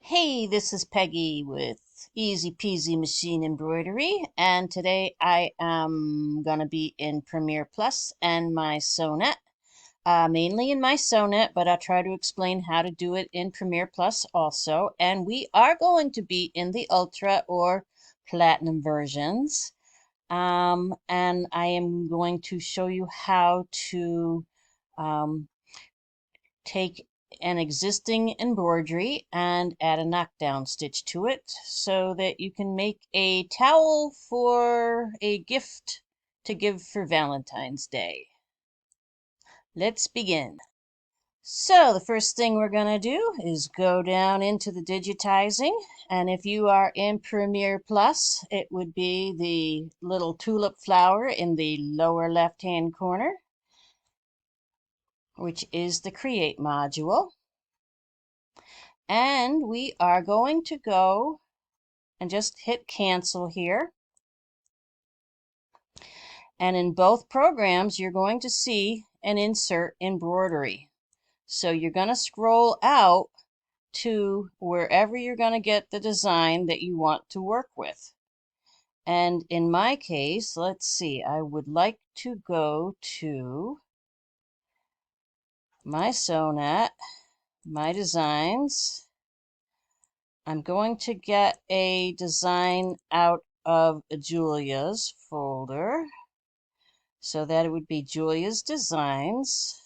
Hey, this is Peggy with Easy Peasy Machine Embroidery, and today I am gonna be in Premiere Plus and my Sonnet, mainly in my Sonnet, but I'll try to explain how to do it in Premiere Plus also. And we are going to be in the Ultra or Platinum versions, and I am going to show you how to um, take an existing embroidery and add a knockdown stitch to it so that you can make a towel for a gift to give for Valentine's Day. Let's begin. So the first thing we're going to do is go down into the digitizing, and if you are in Premiere Plus, it would be the little tulip flower in the lower left hand corner, which is the Create module. And we are going to go and just hit cancel here. And in both programs, you're going to see an insert embroidery. So you're going to scroll out to wherever you're going to get the design that you want to work with. And in my case, let's see, I would like to go to my Sonnet, my designs. I'm going to get a design out of Julia's folder. So that it would be Julia's Designs.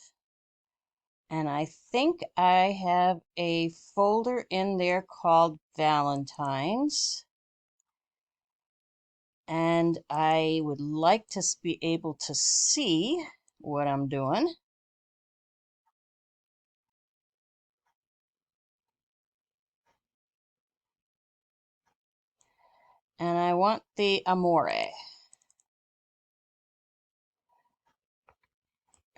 And I think I have a folder in there called Valentine's. And I would like to be able to see what I'm doing. And I want the Amore.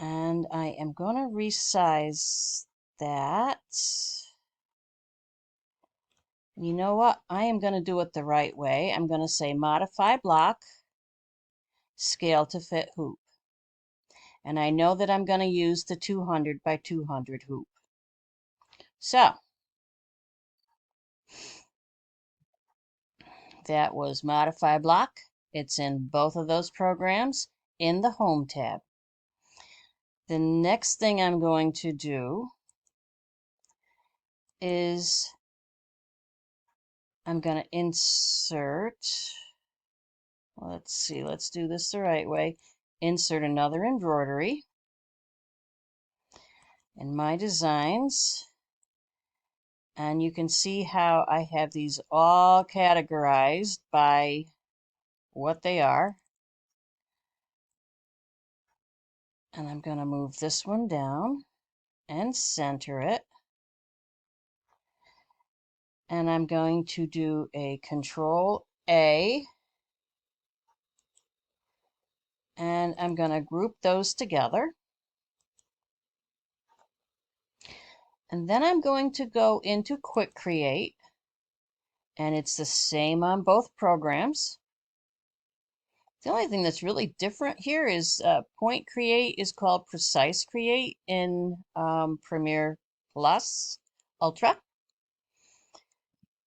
And I am going to resize that. You know what? I am going to do it the right way. I'm going to say modify block, scale to fit hoop. And I know that I'm going to use the 200 by 200 hoop. So that was modify block. It's in both of those programs in the Home tab. The next thing I'm going to do is I'm going to insert, let's see, let's do this the right way. Insert another embroidery in my designs. And you can see how I have these all categorized by what they are. And I'm going to move this one down and center it. And I'm going to do a Control A. And I'm going to group those together. And then I'm going to go into Quick Create. And it's the same on both programs. The only thing that's really different here is Point Create is called Precise Create in Premiere Plus Ultra.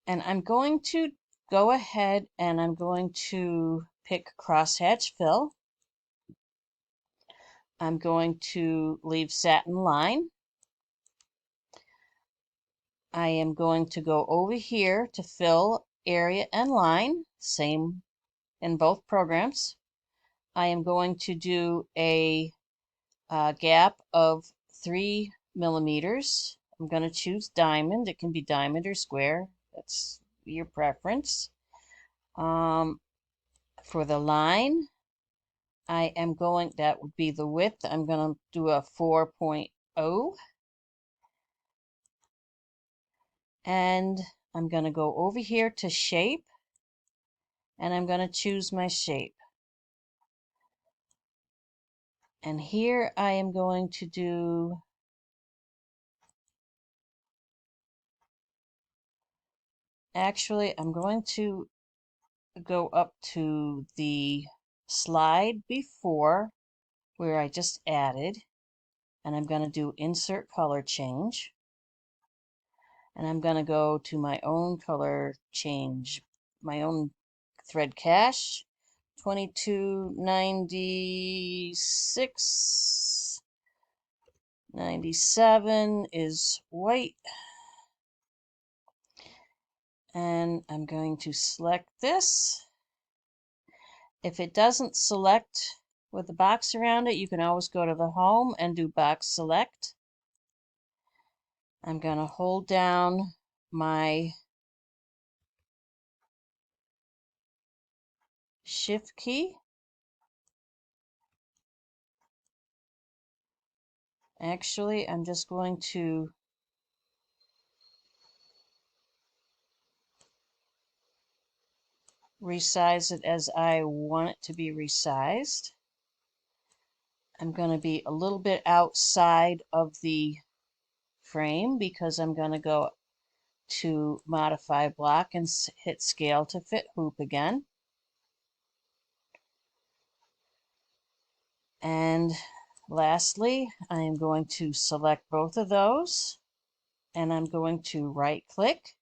And I'm going to go ahead and I'm going to pick Crosshatch Fill. I'm going to leave Satin Line. I am going to go over here to Fill Area and Line, same in both programs. I am going to do a gap of 3 millimeters. I'm going to choose diamond. It can be diamond or square. That's your preference. For the line, I am going, that would be the width. I'm going to do a 4.0. And I'm going to go over here to shape. And I'm going to choose my shape. And here I am going to do actually, I'm going to go up to the slide before where I just added, and I'm going to do insert color change. And I'm going to go to my own color change, my own thread cache. 2296, 97 is white. And I'm going to select this. If it doesn't select with the box around it, you can always go to the home and do box select. I'm going to hold down my shift key. Actually, I'm just going to resize it as I want it to be resized. I'm going to be a little bit outside of the frame because I'm going to go to modify block and hit scale to fit hoop again. And lastly, I am going to select both of those and I'm going to right click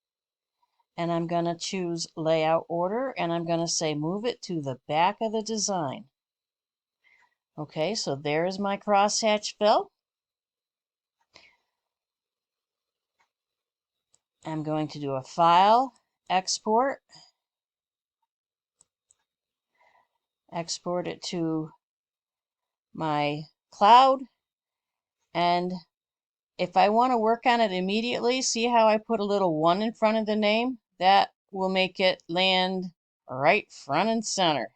and I'm going to choose layout order and I'm going to say move it to the back of the design. Okay, so there's my crosshatch fill. I'm going to do a file, export it to my cloud, and if I want to work on it immediately, see how I put a little 1 in front of the name? That will make it land right front and center.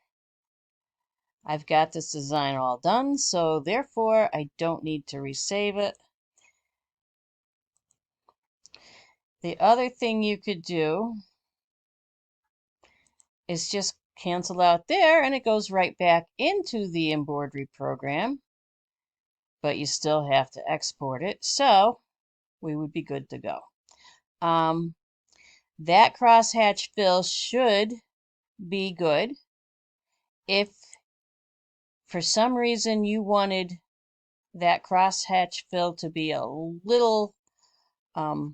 I've got this design all done, so therefore I don't need to resave it. The other thing you could do is just cancel out there and it goes right back into the embroidery program, but you still have to export it, so we would be good to go. That crosshatch fill should be good. If for some reason you wanted that crosshatch fill to be a little, to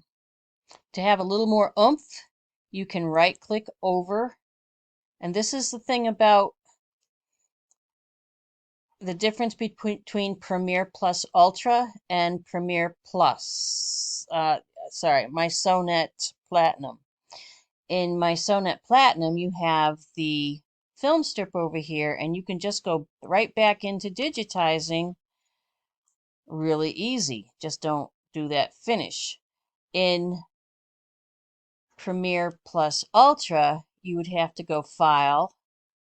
have a little more oomph, you can right click over. And this is the thing about the difference between Premier Plus Ultra and Premier Plus. Sorry, my Sonnet Platinum. In my Sonnet Platinum, you have the film strip over here, and you can just go right back into digitizing really easy. Just don't do that finish. In Premiere Plus Ultra, you would have to go File,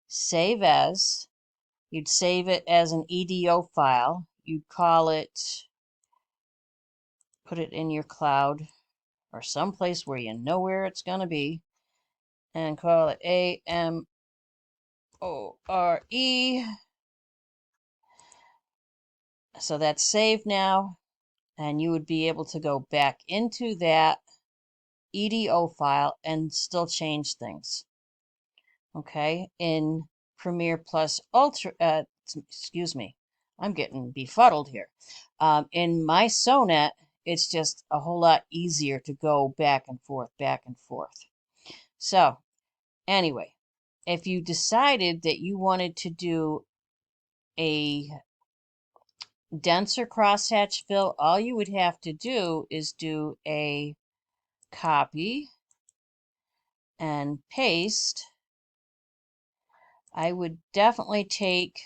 Save As. You'd save it as an EDO file. You'd call it, put it in your cloud or someplace where you know where it's going to be, and call it AMORE. So that's saved now, and you would be able to go back into that EDO file and still change things. Okay, in Premiere Plus Ultra, excuse me, I'm getting befuddled here. In my Sonnet, it's just a whole lot easier to go back and forth, back and forth. So, anyway, if you decided that you wanted to do a denser crosshatch fill, all you would have to do is do a copy and paste. I would definitely take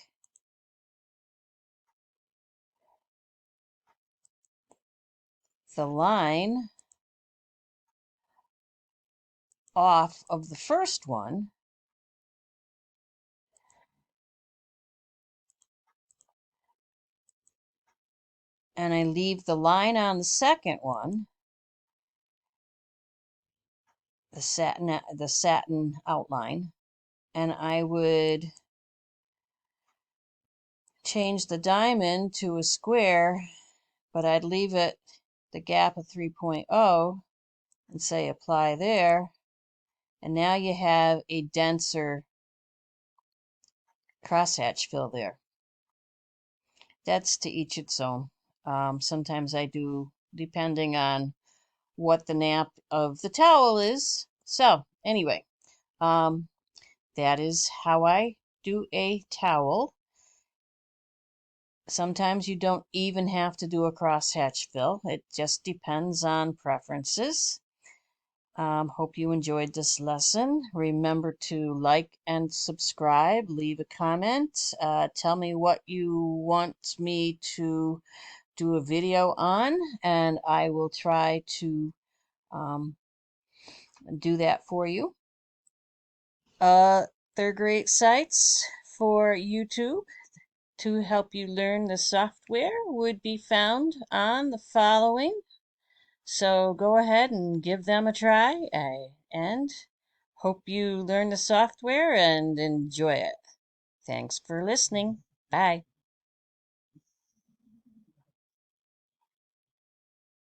the line off of the first one and I leave the line on the second one, the satin outline, and I would change the diamond to a square, but I'd leave it the gap of 3.0 and say apply there, and now you have a denser crosshatch fill there. That's to each its own. Sometimes I do, depending on what the nap of the towel is. So anyway, um, that is how I do a towel. Sometimes you don't even have to do a crosshatch fill. It just depends on preferences. Hope you enjoyed this lesson. Remember to like and subscribe, leave a comment, tell me what you want me to do a video on, and I will try to um, do that for you. They're great sites for YouTube to help you learn the software would be found on the following. So go ahead and give them a try, and hope you learn the software and enjoy it. Thanks for listening. Bye.